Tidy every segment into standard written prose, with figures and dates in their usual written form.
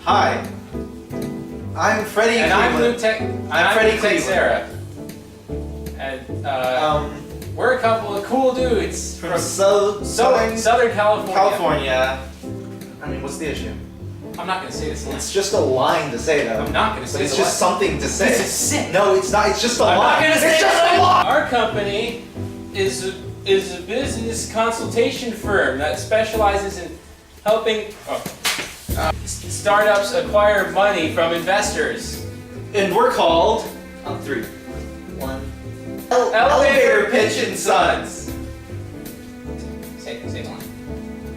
Hi. I'm Freddie And I'm Luke Tech. I'm Freddie Luke Cleveland. Sarah. And we're a couple of cool dudes from Southern California. California. I mean, what's the issue? I'm not gonna say this line. It's just a line to say, though. I'm not gonna say But it's the just line. something to say. This is sick. No, it's not. It's just a I'm line. not gonna say It's just the a line. Our company is a business consultation firm that specializes in helping startups acquire money from investors. And we're called on 3, 1. Elevator Pitch and Sons. Say the line.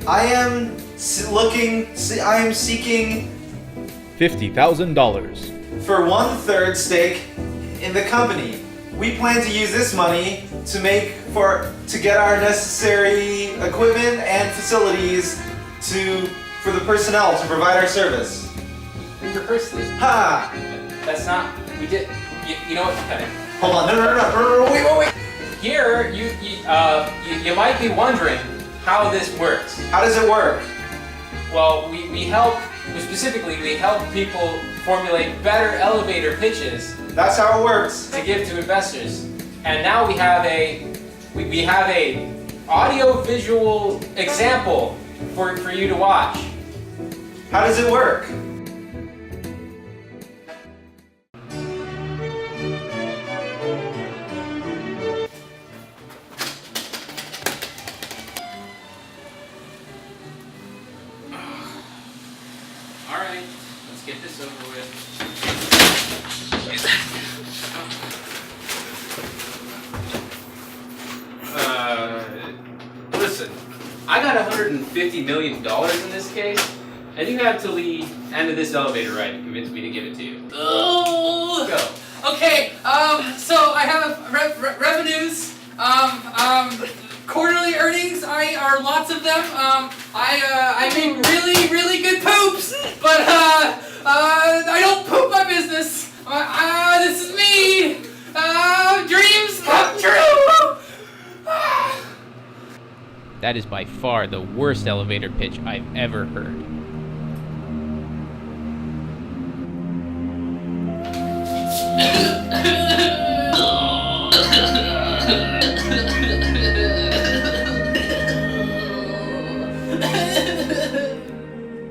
I am seeking $50,000. for 1/3 stake in the company. We plan to use this money to get our necessary equipment and facilities for the personnel to provide our service. Rehearse this. Ha! That's not. We did. You know what? Cut it. Hold on. No. Wait. Here, you might be wondering how this works. How does it work? Well, we help people formulate better elevator pitches That's how it works. to give to investors. And now we have a audio visual example for you to watch. How does it work? All right, let's get this over with. Listen, I got $150 million in this case, and you have till the end of this elevator ride to convince me to give it to you. Oh. Go. Okay. So I have revenues. Quarterly earnings. Are lots of them. I make really good poops, but I don't poop my business. This is me. Dreams come true. That is by far the worst elevator pitch I've ever heard.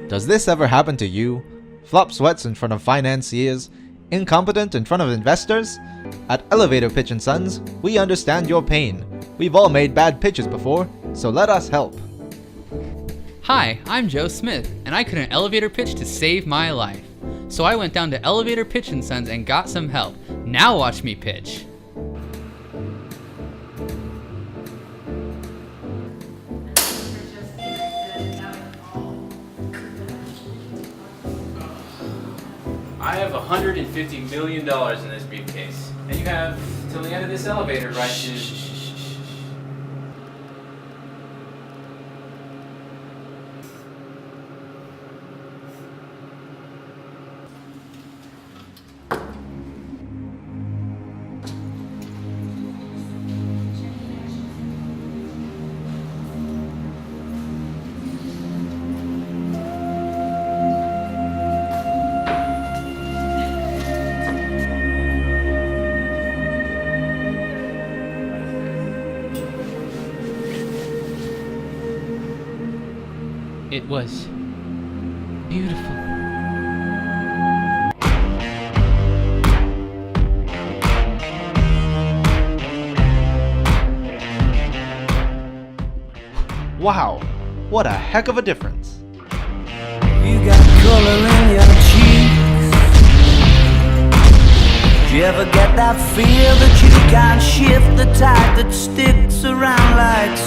Does this ever happen to you? Flop sweats in front of financiers? Incompetent in front of investors? At Elevator Pitch and Sons, we understand your pain. We've all made bad pitches before, so let us help. Hi, I'm Joe Smith, and I couldn't elevator pitch to save my life. So I went down to Elevator Pitch and Sons and got some help. Now watch me pitch. I have $150 million in this briefcase, and you have till the end of this elevator ride to. It was beautiful. Wow, what a heck of a difference. You got color in your cheeks. Do you ever get that feel that you can't shift the tide that sticks around like